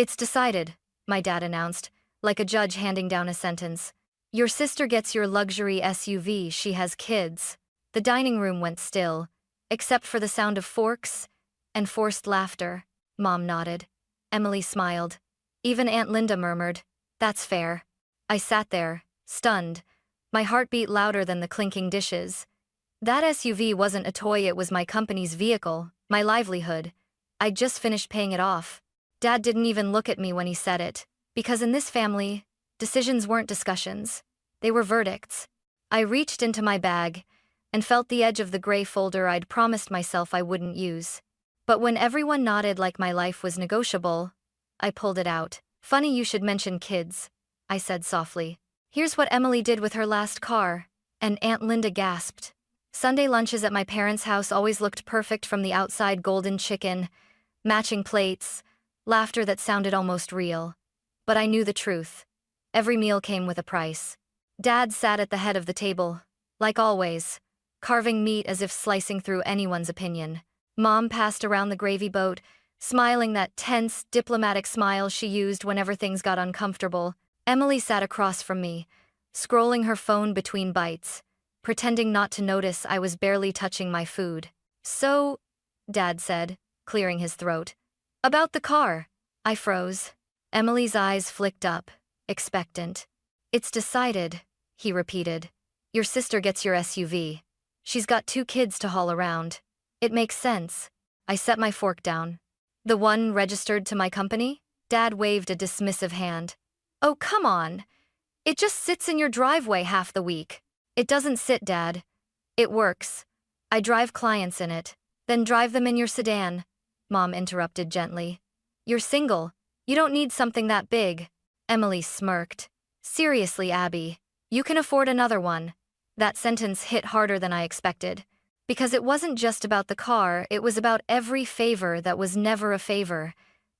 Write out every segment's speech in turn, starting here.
It's decided, my dad announced, like a judge handing down a sentence. Your sister gets your luxury SUV, she has kids. The dining room went still, except for the sound of forks and forced laughter. Mom nodded. Emily smiled. Even Aunt Linda murmured, "That's fair." I sat there, stunned, my heart beat louder than the clinking dishes. That SUV wasn't a toy, it was my company's vehicle, my livelihood. I'd just finished paying it off. Dad didn't even look at me when he said it, because in this family, decisions weren't discussions. They were verdicts. I reached into my bag and felt the edge of the gray folder I'd promised myself I wouldn't use. But when everyone nodded like my life was negotiable, I pulled it out. "Funny you should mention kids," I said softly. "Here's what Emily did with her last car," and Aunt Linda gasped. Sunday lunches at my parents' house always looked perfect from the outside: golden chicken, matching plates, laughter that sounded almost real. But I knew the truth. Every meal came with a price. Dad sat at the head of the table, like always, carving meat as if slicing through anyone's opinion. Mom passed around the gravy boat, smiling that tense, diplomatic smile she used whenever things got uncomfortable. Emily sat across from me, scrolling her phone between bites, pretending not to notice I was barely touching my food. "So," Dad said, clearing his throat. "About the car." I froze. Emily's eyes flicked up, expectant. "It's decided," he repeated. "Your sister gets your SUV. She's got 2 kids to haul around. It makes sense." I set my fork down. "The one registered to my company?" Dad waved a dismissive hand. "Oh, come on. It just sits in your driveway half the week." "It doesn't sit, Dad. It works. I drive clients in it." "Then drive them in your sedan," Mom interrupted gently. "You're single. You don't need something that big." Emily smirked. "Seriously, Abby, you can afford another one." That sentence hit harder than I expected. Because it wasn't just about the car, it was about every favor that was never a favor.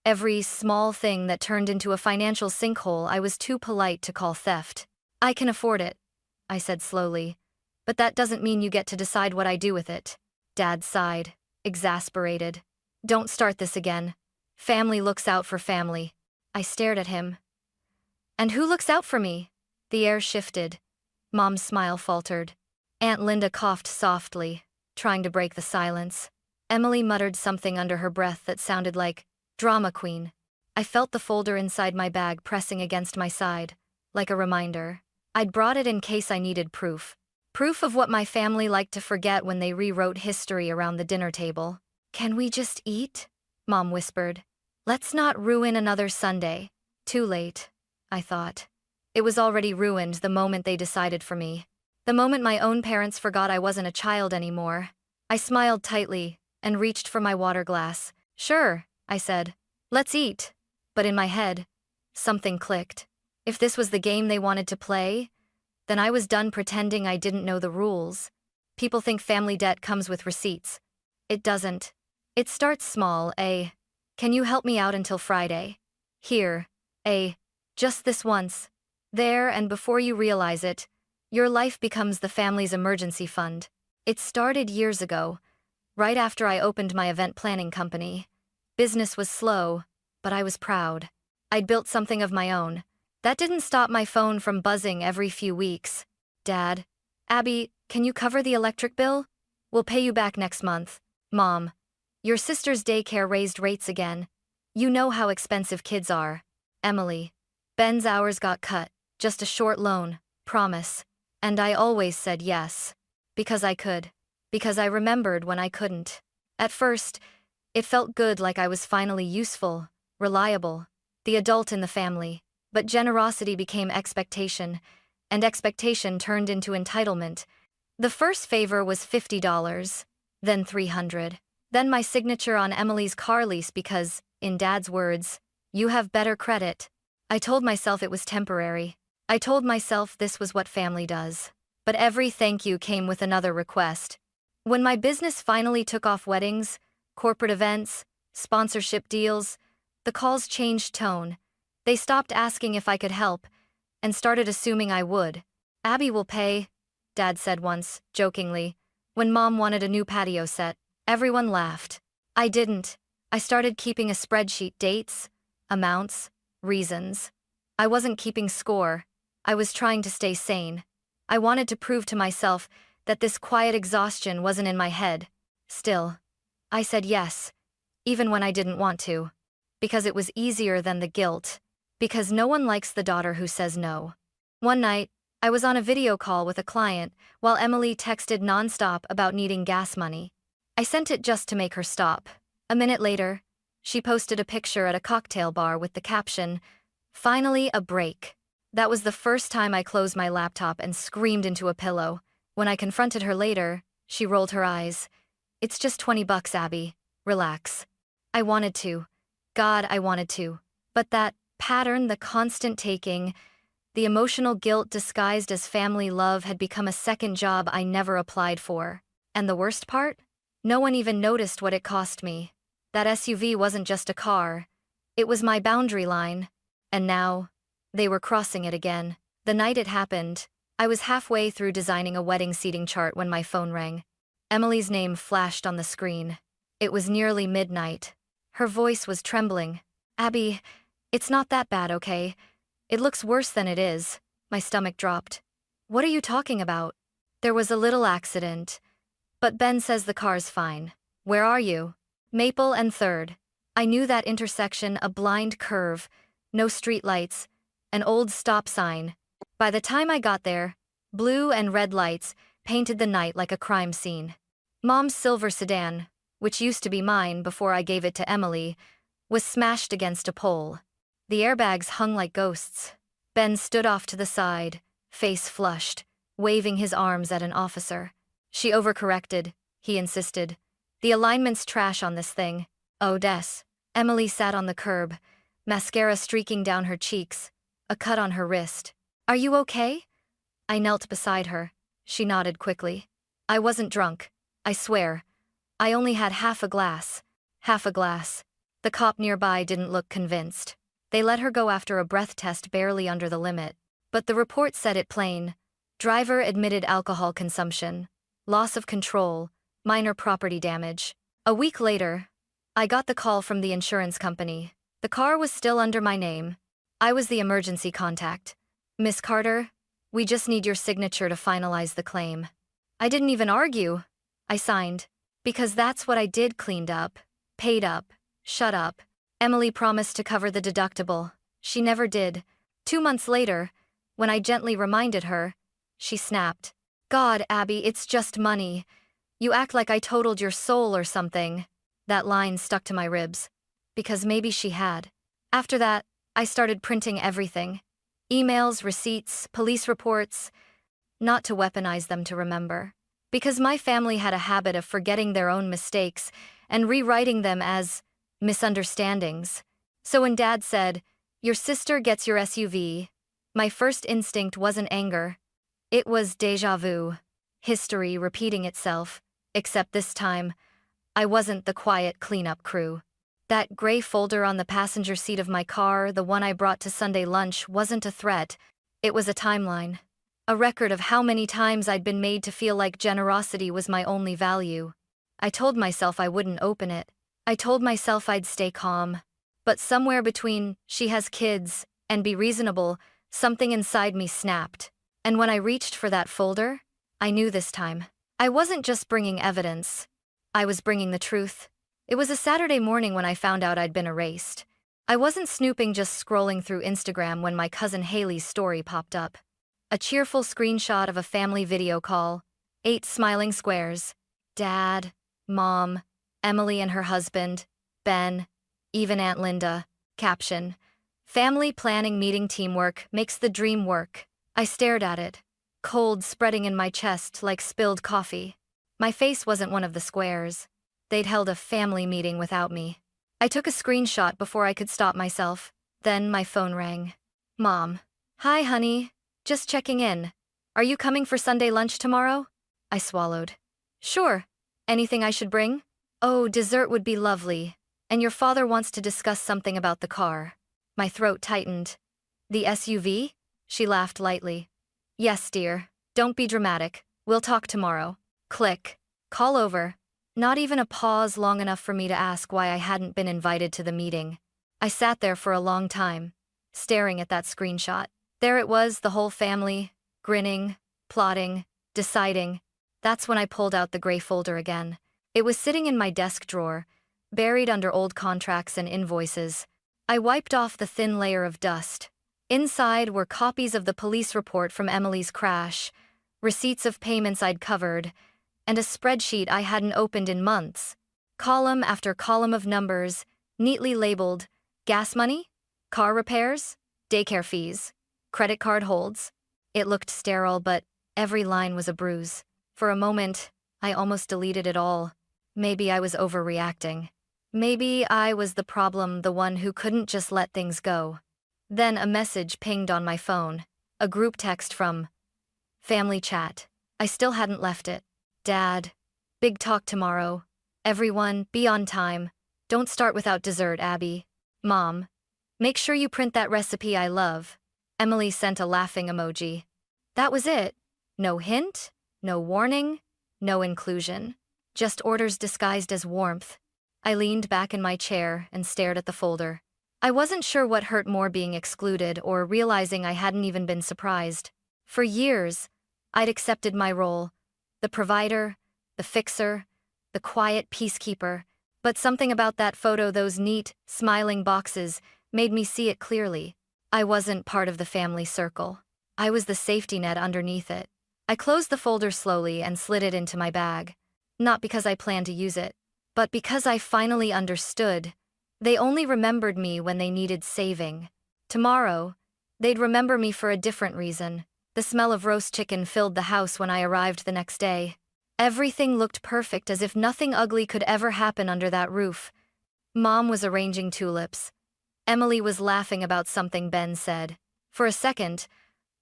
Every small thing that turned into a financial sinkhole I was too polite to call theft. "I can afford it," I said slowly. "But that doesn't mean you get to decide what I do with it." Dad sighed, exasperated. "Don't start this again. Family looks out for family." I stared at him. "And who looks out for me?" The air shifted. Mom's smile faltered. Aunt Linda coughed softly, trying to break the silence. Emily muttered something under her breath that sounded like, "Drama queen." I felt the folder inside my bag pressing against my side, like a reminder. I'd brought it in case I needed proof. Proof of what my family liked to forget when they rewrote history around the dinner table. "Can we just eat?" Mom whispered. "Let's not ruin another Sunday." Too late, I thought. It was already ruined the moment they decided for me. The moment my own parents forgot I wasn't a child anymore. I smiled tightly and reached for my water glass. "Sure," I said. "Let's eat." But in my head, something clicked. If this was the game they wanted to play, then I was done pretending I didn't know the rules. People think family debt comes with receipts. It doesn't. It starts small, "Can you help me out until Friday?" Here, "Just this once." There, and before you realize it, your life becomes the family's emergency fund. It started years ago, right after I opened my event planning company. Business was slow, but I was proud. I'd built something of my own. That didn't stop my phone from buzzing every few weeks. "Dad, Abby, can you cover the electric bill? We'll pay you back next month." "Mom, your sister's daycare raised rates again. You know how expensive kids are." "Emily, Ben's hours got cut, just a short loan, promise." And I always said yes. Because I could. Because I remembered when I couldn't. At first, it felt good, like I was finally useful, reliable, the adult in the family. But generosity became expectation, and expectation turned into entitlement. The first favor was $50, then $300. Then my signature on Emily's car lease because, in Dad's words, "You have better credit." I told myself it was temporary. I told myself this was what family does. But every thank you came with another request. When my business finally took off: weddings, corporate events, sponsorship deals, the calls changed tone. They stopped asking if I could help, and started assuming I would. "Abby will pay," Dad said once, jokingly. When Mom wanted a new patio set, everyone laughed. I didn't. I started keeping a spreadsheet: dates, amounts, reasons. I wasn't keeping score. I was trying to stay sane. I wanted to prove to myself that this quiet exhaustion wasn't in my head. Still, I said yes, even when I didn't want to. Because it was easier than the guilt. Because no one likes the daughter who says no. One night, I was on a video call with a client while Emily texted nonstop about needing gas money. I sent it just to make her stop. A minute later, she posted a picture at a cocktail bar with the caption, "Finally a break." That was the first time I closed my laptop and screamed into a pillow. When I confronted her later, she rolled her eyes. "It's just $20, Abby. Relax." I wanted to. God, I wanted to. But that pattern, the constant taking, the emotional guilt disguised as family love had become a second job I never applied for. And the worst part? No one even noticed what it cost me. That SUV wasn't just a car. It was my boundary line. And now, they were crossing it again. The night it happened, I was halfway through designing a wedding seating chart when my phone rang. Emily's name flashed on the screen. It was nearly midnight. Her voice was trembling. "Abby, it's not that bad, okay? It looks worse than it is." My stomach dropped. "What are you talking about?" "There was a little accident. But Ben says the car's fine." "Where are you?" "Maple and 3rd. I knew that intersection, a blind curve, no streetlights, an old stop sign. By the time I got there, blue and red lights painted the night like a crime scene. Mom's silver sedan, which used to be mine before I gave it to Emily, was smashed against a pole. The airbags hung like ghosts. Ben stood off to the side, face flushed, waving his arms at an officer. "She overcorrected," he insisted. "The alignment's trash on this thing." "Oh, Des." Emily sat on the curb, mascara streaking down her cheeks, a cut on her wrist. "Are you okay?" I knelt beside her. She nodded quickly. "I wasn't drunk. I swear. I only had half a glass." Half a glass. The cop nearby didn't look convinced. They let her go after a breath test barely under the limit. But the report said it plain. Driver admitted alcohol consumption, loss of control, minor property damage. A week later, I got the call from the insurance company. The car was still under my name. I was the emergency contact. "Miss Carter, we just need your signature to finalize the claim." I didn't even argue. I signed. Because that's what I did. Cleaned up, paid up, shut up. Emily promised to cover the deductible. She never did. 2 months later, when I gently reminded her, she snapped. "God, Abby, it's just money. You act like I totaled your soul or something." That line stuck to my ribs. Because maybe she had. After that, I started printing everything. Emails, receipts, police reports. Not to weaponize them to remember. Because my family had a habit of forgetting their own mistakes and rewriting them as misunderstandings. So when Dad said, "Your sister gets your SUV," my first instinct wasn't anger. It was déjà vu. History repeating itself. Except this time, I wasn't the quiet cleanup crew. That gray folder on the passenger seat of my car, the one I brought to Sunday lunch, wasn't a threat. It was a timeline. A record of how many times I'd been made to feel like generosity was my only value. I told myself I wouldn't open it. I told myself I'd stay calm. But somewhere between "she has kids" and "be reasonable," something inside me snapped. And when I reached for that folder, I knew this time. I wasn't just bringing evidence. I was bringing the truth. It was a Saturday morning when I found out I'd been erased. I wasn't snooping, just scrolling through Instagram when my cousin Haley's story popped up. A cheerful screenshot of a family video call. 8 smiling squares. Dad, Mom, Emily and her husband, Ben, even Aunt Linda. Caption: "Family planning meeting, teamwork makes the dream work." I stared at it, cold spreading in my chest like spilled coffee. My face wasn't one of the squares. They'd held a family meeting without me. I took a screenshot before I could stop myself. Then my phone rang. "Mom." "Hi, honey. Just checking in. Are you coming for Sunday lunch tomorrow?" I swallowed. "Sure. Anything I should bring?" "Oh, dessert would be lovely. And your father wants to discuss something about the car." My throat tightened. "The SUV?" She laughed lightly. "Yes, dear. Don't be dramatic. We'll talk tomorrow." Click. Call over. Not even a pause long enough for me to ask why I hadn't been invited to the meeting. I sat there for a long time, staring at that screenshot. There it was, the whole family, grinning, plotting, deciding. That's when I pulled out the gray folder again. It was sitting in my desk drawer, buried under old contracts and invoices. I wiped off the thin layer of dust. Inside were copies of the police report from Emily's crash, receipts of payments I'd covered, and a spreadsheet I hadn't opened in months. Column after column of numbers, neatly labeled gas money, car repairs, daycare fees, credit card holds. It looked sterile, but every line was a bruise. For a moment, I almost deleted it all. Maybe I was overreacting. Maybe I was the problem, the one who couldn't just let things go. Then a message pinged on my phone, a group text from Family Chat. I still hadn't left it. Dad, big talk tomorrow. Everyone, be on time. Don't start without dessert, Abby. Mom, make sure you print that recipe I love. Emily sent a laughing emoji. That was it. No hint, no warning, no inclusion. Just orders disguised as warmth. I leaned back in my chair and stared at the folder. I wasn't sure what hurt more, being excluded or realizing I hadn't even been surprised. For years, I'd accepted my role, the provider, the fixer, the quiet peacekeeper, but something about that photo, those neat, smiling boxes, made me see it clearly. I wasn't part of the family circle. I was the safety net underneath it. I closed the folder slowly and slid it into my bag. Not because I planned to use it, but because I finally understood. They only remembered me when they needed saving. Tomorrow, they'd remember me for a different reason. The smell of roast chicken filled the house when I arrived the next day. Everything looked perfect, as if nothing ugly could ever happen under that roof. Mom was arranging tulips. Emily was laughing about something Ben said. For a second,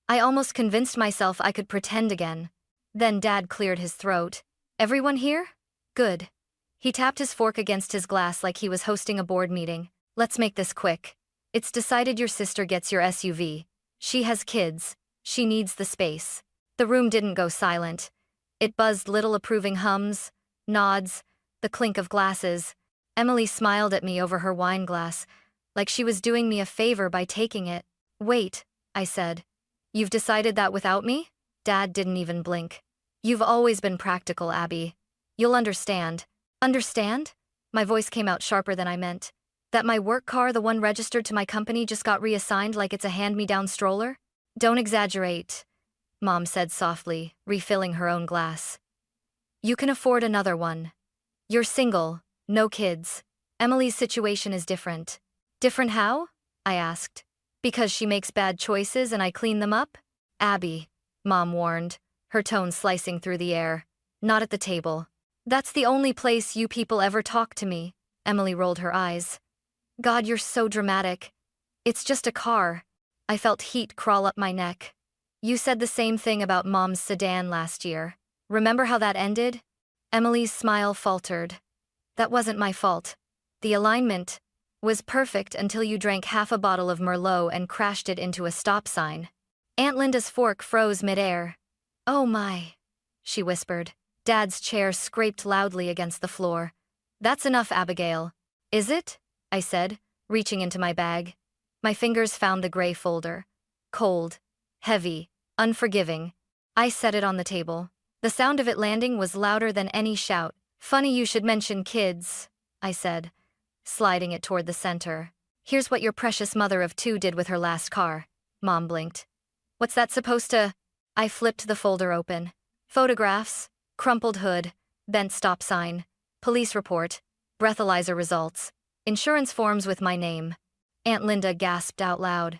I almost convinced myself I could pretend again. Then Dad cleared his throat. Everyone here? Good. He tapped his fork against his glass like he was hosting a board meeting. Let's make this quick. It's decided your sister gets your SUV. She has kids. She needs the space. The room didn't go silent. It buzzed little approving hums, nods, the clink of glasses. Emily smiled at me over her wine glass, like she was doing me a favor by taking it. Wait, I said. You've decided that without me? Dad didn't even blink. You've always been practical, Abby. You'll understand. Understand? My voice came out sharper than I meant. That my work car, the one registered to my company, just got reassigned like it's a hand-me-down stroller? Don't exaggerate, Mom said softly, refilling her own glass. You can afford another one. You're single, no kids. Emily's situation is different. Different how? I asked. Because she makes bad choices and I clean them up? Abby, Mom warned, her tone slicing through the air. Not at the table. That's the only place you people ever talk to me. Emily rolled her eyes. God, you're so dramatic. It's just a car. I felt heat crawl up my neck. You said the same thing about Mom's sedan last year. Remember how that ended? Emily's smile faltered. That wasn't my fault. The alignment was perfect until you drank half a bottle of Merlot and crashed it into a stop sign. Aunt Linda's fork froze midair. Oh my, she whispered. Dad's chair scraped loudly against the floor. That's enough, Abigail. Is it? I said, reaching into my bag. My fingers found the gray folder. Cold, heavy, unforgiving. I set it on the table. The sound of it landing was louder than any shout. Funny you should mention kids, I said, sliding it toward the center. Here's what your precious mother of two did with her last car. Mom blinked. What's that supposed to? I flipped the folder open. Photographs, crumpled hood, bent stop sign, police report, breathalyzer results, insurance forms with my name. Aunt Linda gasped out loud.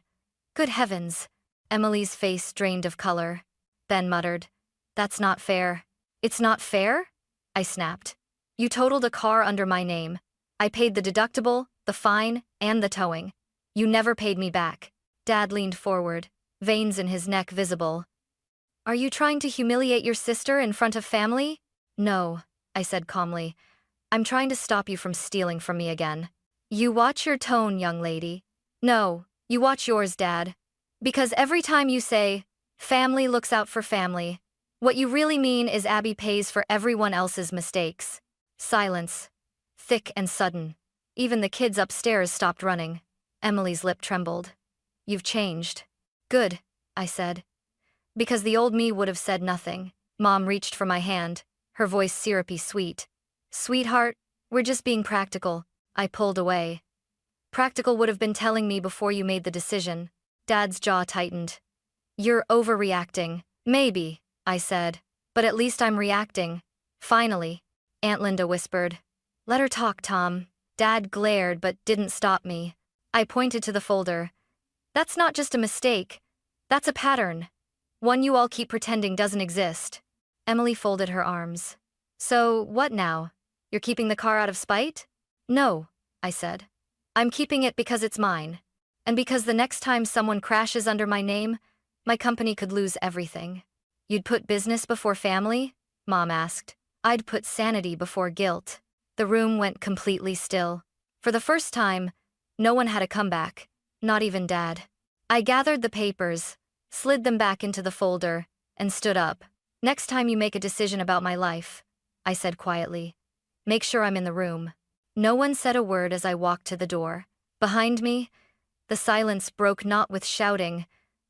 Good heavens. Emily's face drained of color. Ben muttered. That's not fair. It's not fair? I snapped. You totaled a car under my name. I paid the deductible, the fine, and the towing. You never paid me back. Dad leaned forward, veins in his neck visible. Are you trying to humiliate your sister in front of family? No, I said calmly. I'm trying to stop you from stealing from me again. You watch your tone, young lady. No, you watch yours, Dad. Because every time you say, family looks out for family, what you really mean is Abby pays for everyone else's mistakes. Silence. Thick and sudden. Even the kids upstairs stopped running. Emily's lip trembled. You've changed. Good, I said. Because the old me would have said nothing. Mom reached for my hand, her voice syrupy sweet. Sweetheart, we're just being practical. I pulled away. Practical would have been telling me before you made the decision. Dad's jaw tightened. You're overreacting. Maybe, I said. But at least I'm reacting. Finally. Aunt Linda whispered. Let her talk, Tom. Dad glared but didn't stop me. I pointed to the folder. That's not just a mistake. That's a pattern. One you all keep pretending doesn't exist. Emily folded her arms. So, what now? You're keeping the car out of spite? No, I said. I'm keeping it because it's mine. And because the next time someone crashes under my name, my company could lose everything. You'd put business before family? Mom asked. I'd put sanity before guilt. The room went completely still. For the first time, no one had a comeback, not even Dad. I gathered the papers, slid them back into the folder, and stood up. Next time you make a decision about my life, I said quietly, make sure I'm in the room. No one said a word as I walked to the door. Behind me, the silence broke not with shouting,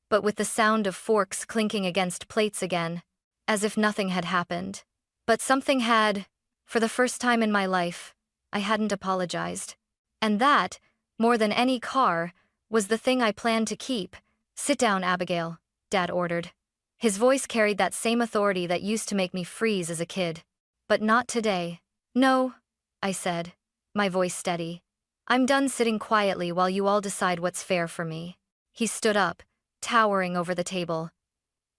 but with the sound of forks clinking against plates again, as if nothing had happened. But something had. For the first time in my life, I hadn't apologized. And that, more than any car, was the thing I planned to keep. Sit down, Abigail, Dad ordered. His voice carried that same authority that used to make me freeze as a kid. But not today. No, I said, my voice steady. I'm done sitting quietly while you all decide what's fair for me. He stood up, towering over the table.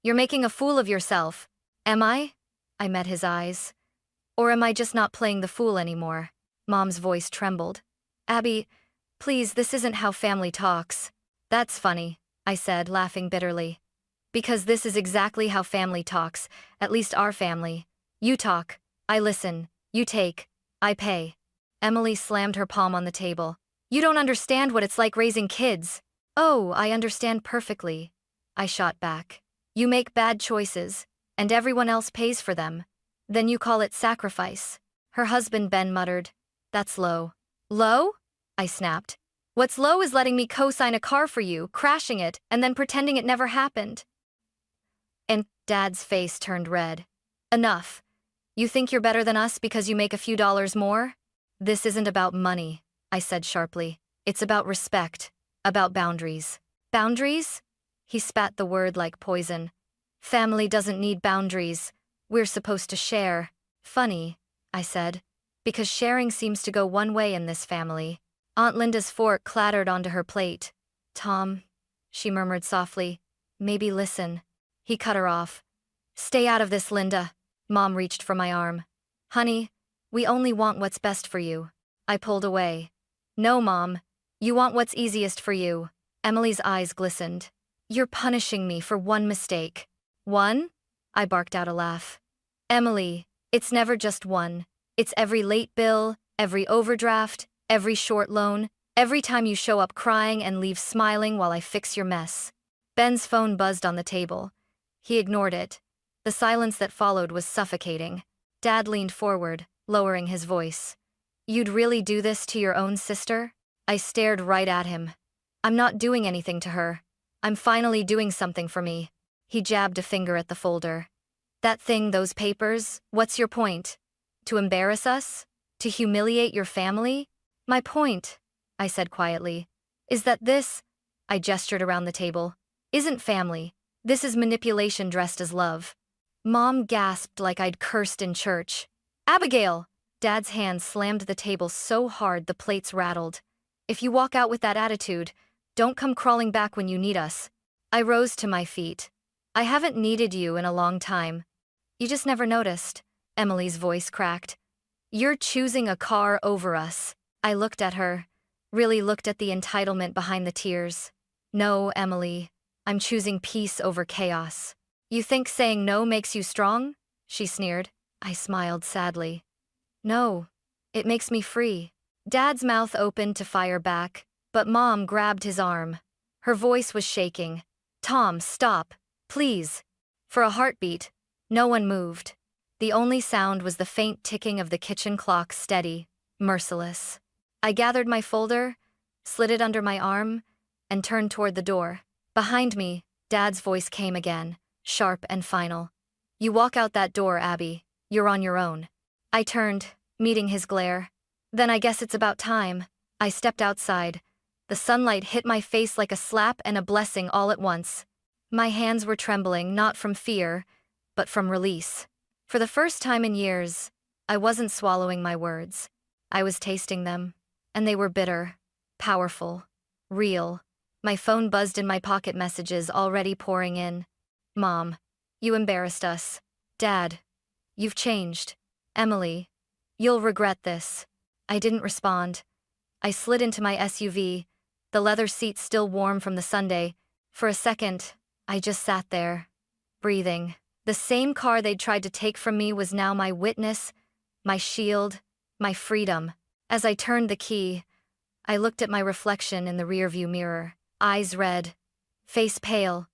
You're making a fool of yourself. Am I? I met his eyes. Or am I just not playing the fool anymore? Mom's voice trembled. Abby, please, this isn't how family talks. That's funny, I said, laughing bitterly. Because this is exactly how family talks, at least our family. You talk, I listen, you take, I pay. Emily slammed her palm on the table. You don't understand what it's like raising kids. Oh, I understand perfectly. I shot back. You make bad choices, and everyone else pays for them. Then you call it sacrifice. Her husband Ben muttered. That's low. Low? I snapped. What's low is letting me co-sign a car for you, crashing it, and then pretending it never happened. And Dad's face turned red. Enough. You think you're better than us because you make a few dollars more? This isn't about money, I said sharply. It's about respect, about boundaries. Boundaries? He spat the word like poison. Family doesn't need boundaries. We're supposed to share. Funny, I said, because sharing seems to go one way in this family. Aunt Linda's fork clattered onto her plate. Tom, she murmured softly, maybe listen. He cut her off. Stay out of this, Linda. Mom reached for my arm. Honey, we only want what's best for you. I pulled away. No, Mom. You want what's easiest for you. Emily's eyes glistened. You're punishing me for one mistake. One? I barked out a laugh. Emily, it's never just one. It's every late bill, every overdraft, every short loan, every time you show up crying and leave smiling while I fix your mess. Ben's phone buzzed on the table. He ignored it. The silence that followed was suffocating. Dad leaned forward, lowering his voice. You'd really do this to your own sister? I stared right at him. I'm not doing anything to her. I'm finally doing something for me. He jabbed a finger at the folder. That thing, those papers, what's your point? To embarrass us? To humiliate your family? My point, I said quietly, is that this, I gestured around the table, isn't family. This is manipulation dressed as love. Mom gasped like I'd cursed in church. Abigail! Dad's hand slammed the table so hard the plates rattled. If you walk out with that attitude, don't come crawling back when you need us. I rose to my feet. I haven't needed you in a long time. You just never noticed. Emily's voice cracked. You're choosing a car over us. I looked at her, really looked at the entitlement behind the tears. No, Emily, I'm choosing peace over chaos. You think saying no makes you strong? She sneered. I smiled sadly. No, it makes me free. Dad's mouth opened to fire back, but Mom grabbed his arm. Her voice was shaking. Tom, stop, please. For a heartbeat, no one moved. The only sound was the faint ticking of the kitchen clock, steady, merciless. I gathered my folder, slid it under my arm, and turned toward the door. Behind me, Dad's voice came again, sharp and final. "You walk out that door, Abby. You're on your own." I turned, meeting his glare. "Then I guess it's about time." I stepped outside. The sunlight hit my face like a slap and a blessing all at once. My hands were trembling, not from fear, but from release. For the first time in years, I wasn't swallowing my words. I was tasting them, and they were bitter, powerful, real. My phone buzzed in my pocket, messages already pouring in. "Mom, you embarrassed us." "Dad, you've changed." "Emily, you'll regret this." I didn't respond. I slid into my SUV, the leather seats still warm from the Sunday. For a second, I just sat there, breathing. The same car they'd tried to take from me was now my witness, my shield, my freedom. As I turned the key, I looked at my reflection in the rearview mirror, eyes red, face pale,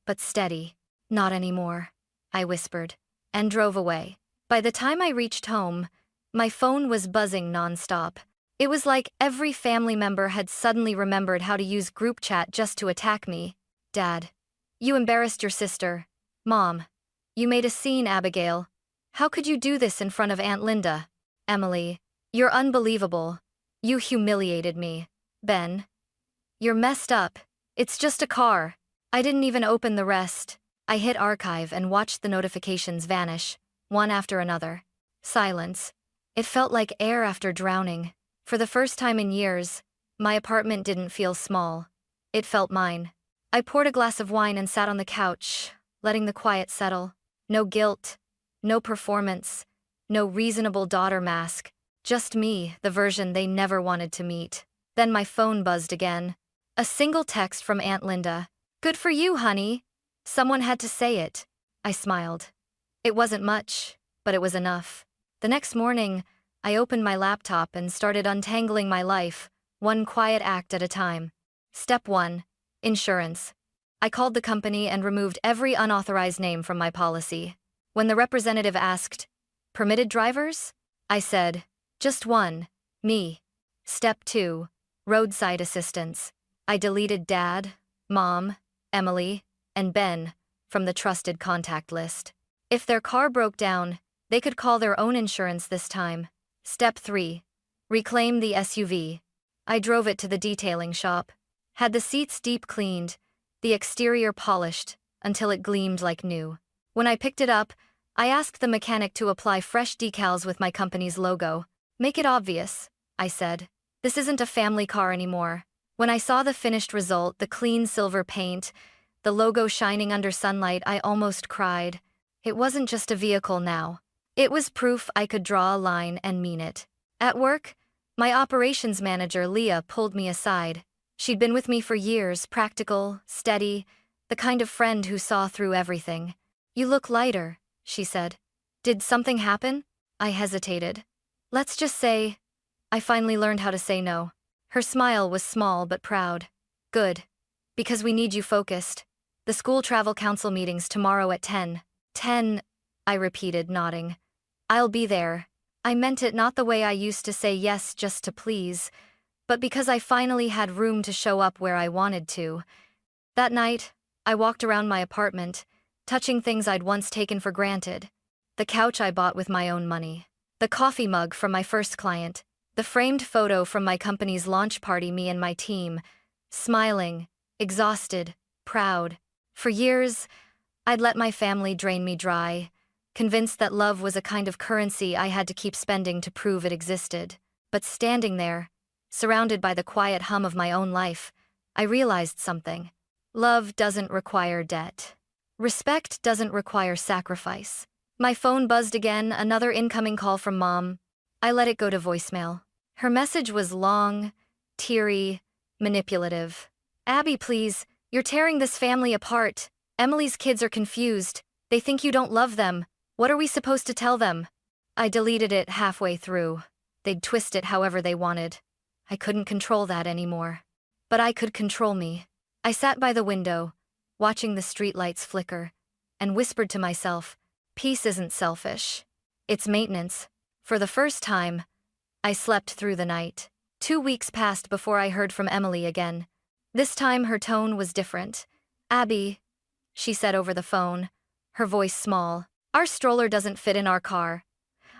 but steady. "Not anymore," I whispered, and drove away. By the time I reached home, my phone was buzzing nonstop. It was like every family member had suddenly remembered how to use group chat just to attack me. "Dad, you embarrassed your sister." "Mom, you made a scene, Abigail. How could you do this in front of Aunt Linda?" "Emily, you're unbelievable. You humiliated me." "Ben, you're messed up. It's just a car." I didn't even open the rest. I hit archive and watched the notifications vanish, one after another. Silence. It felt like air after drowning. For the first time in years, my apartment didn't feel small. It felt mine. I poured a glass of wine and sat on the couch, letting the quiet settle. No guilt, no performance, no reasonable daughter mask. Just me, the version they never wanted to meet. Then my phone buzzed again. A single text from Aunt Linda. "Good for you, honey." Someone had to say it. I smiled. It wasn't much, but it was enough. The next morning, I opened my laptop and started untangling my life, one quiet act at a time. Step 1. Insurance. I called the company and removed every unauthorized name from my policy. When the representative asked, "Permitted drivers?" I said, "Just one, me." Step 2. Roadside assistance. I deleted Dad, Mom, Emily, and Ben from the trusted contact list. If their car broke down, they could call their own insurance this time. Step 3. Reclaim the SUV. I drove it to the detailing shop. Had the seats deep cleaned, the exterior polished, until it gleamed like new. When I picked it up, I asked the mechanic to apply fresh decals with my company's logo. "Make it obvious," I said. "This isn't a family car anymore." When I saw the finished result, the clean silver paint, the logo shining under sunlight, I almost cried. It wasn't just a vehicle now. It was proof I could draw a line and mean it. At work, my operations manager, Leah, pulled me aside. She'd been with me for years, practical, steady, the kind of friend who saw through everything. "You look lighter," she said. "Did something happen?" I hesitated. "Let's just say, I finally learned how to say no." Her smile was small but proud. "Good. Because we need you focused. The school travel council meeting's tomorrow at 10. 10, I repeated, nodding. "I'll be there." I meant it not the way I used to say yes just to please, but because I finally had room to show up where I wanted to. That night, I walked around my apartment, touching things I'd once taken for granted. The couch I bought with my own money. The coffee mug from my first client. The framed photo from my company's launch party, me and my team. Smiling, exhausted, proud. For years, I'd let my family drain me dry, convinced that love was a kind of currency I had to keep spending to prove it existed. But standing there, surrounded by the quiet hum of my own life, I realized something. Love doesn't require debt. Respect doesn't require sacrifice. My phone buzzed again, another incoming call from Mom. I let it go to voicemail. Her message was long, teary, manipulative. "Abby, please, you're tearing this family apart. Emily's kids are confused. They think you don't love them. What are we supposed to tell them?" I deleted it halfway through. They'd twist it however they wanted. I couldn't control that anymore. But I could control me. I sat by the window, watching the streetlights flicker, and whispered to myself, peace isn't selfish. It's maintenance. For the first time, I slept through the night. 2 weeks passed before I heard from Emily again. This time her tone was different. Abby, she said over the phone, her voice small. Our stroller doesn't fit in our car.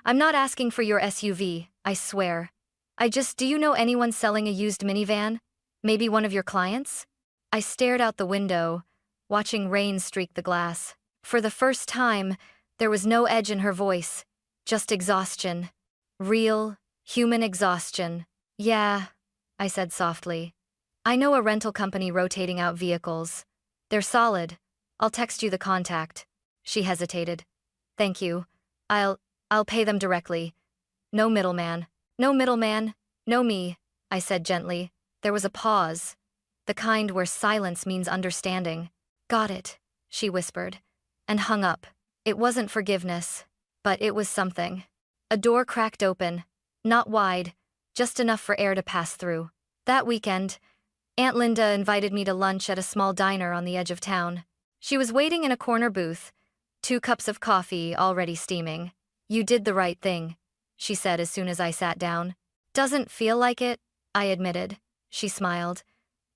I'm not asking for your SUV, I swear. Do you know anyone selling a used minivan? Maybe one of your clients? I stared out the window, watching rain streak the glass. For the first time, there was no edge in her voice, just exhaustion. Real, human exhaustion. Yeah, I said softly. I know a rental company rotating out vehicles. They're solid. I'll text you the contact. She hesitated. Thank you. I'll pay them directly. No middleman. No middleman. No me, I said gently. There was a pause. The kind where silence means understanding. Got it, she whispered, and hung up. It wasn't forgiveness, but it was something. A door cracked open, not wide, just enough for air to pass through. That weekend, Aunt Linda invited me to lunch at a small diner on the edge of town. She was waiting in a corner booth, 2 cups of coffee already steaming. You did the right thing, she said as soon as I sat down. Doesn't feel like it, I admitted. She smiled.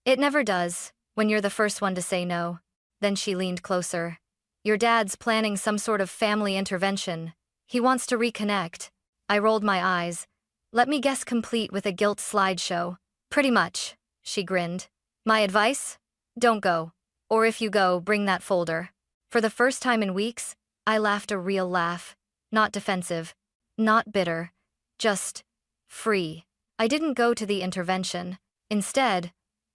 It never does, when you're the first one to say no. Then she leaned closer. Your dad's planning some sort of family intervention. He wants to reconnect. I rolled my eyes. Let me guess, complete with a guilt slideshow. Pretty much, she grinned. My advice? Don't go. Or if you go, bring that folder. For the first time in weeks, I laughed a real laugh. Not defensive. Not bitter. Just free. I didn't go to the intervention. Instead,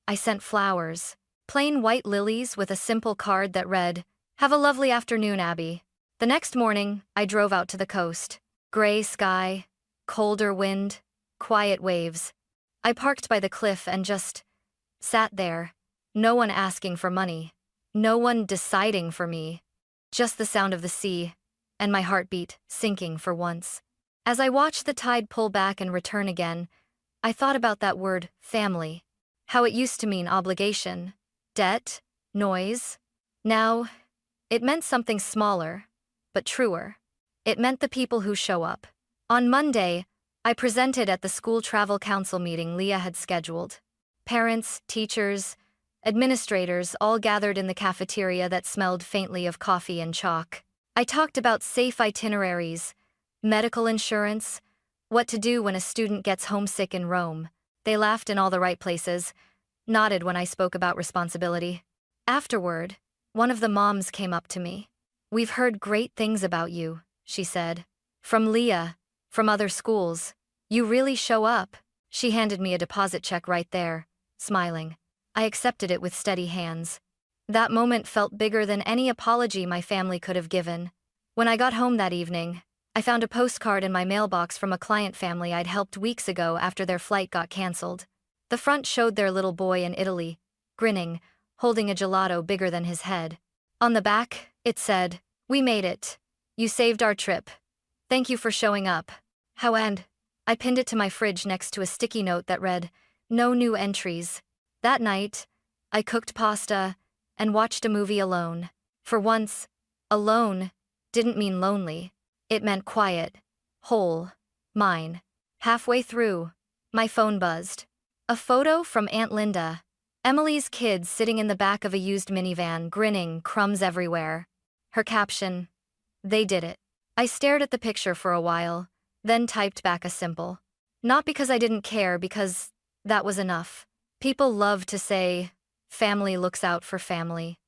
I sent flowers. Plain white lilies with a simple card that read, "Have a lovely afternoon, Abby." The next morning, I drove out to the coast. Gray sky, colder wind, quiet waves. I parked by the cliff and just sat there. No one asking for money. No one deciding for me. Just the sound of the sea, and my heartbeat sinking for once. As I watched the tide pull back and return again, I thought about that word, family. How it used to mean obligation, debt, noise. Now, it meant something smaller, but truer. It meant the people who show up. On Monday, I presented at the school travel council meeting Leah had scheduled. Parents, teachers, administrators all gathered in the cafeteria that smelled faintly of coffee and chalk. I talked about safe itineraries, medical insurance, what to do when a student gets homesick in Rome. They laughed in all the right places, nodded when I spoke about responsibility. Afterward, one of the moms came up to me. We've heard great things about you, she said. From Leah, from other schools. You really show up. She handed me a deposit check right there, smiling. I accepted it with steady hands. That moment felt bigger than any apology my family could have given. When I got home that evening, I found a postcard in my mailbox from a client family I'd helped weeks ago after their flight got canceled. The front showed their little boy in Italy, grinning, holding a gelato bigger than his head. On the back, it said, "We made it. You saved our trip. Thank you for showing up." And I pinned it to my fridge next to a sticky note that read, "No new entries." That night, I cooked pasta and watched a movie alone. For once, alone didn't mean lonely. It meant quiet, whole, mine. Halfway through, my phone buzzed. A photo from Aunt Linda. Emily's kids sitting in the back of a used minivan, grinning, crumbs everywhere. Her caption, "They did it." I stared at the picture for a while, then typed back a simple. Not because I didn't care, because that was enough. People love to say, family looks out for family.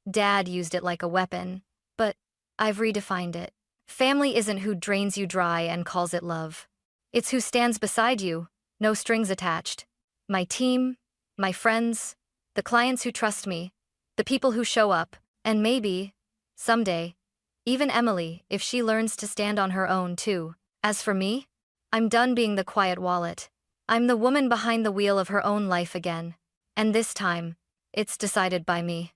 Dad used it like a weapon, but I've redefined it. Family isn't who drains you dry and calls it love. It's who stands beside you, no strings attached. My team, my friends, the clients who trust me, the people who show up, and maybe, someday, even Emily, if she learns to stand on her own too. As for me, I'm done being the quiet wallet. I'm the woman behind the wheel of her own life again. And this time, it's decided by me.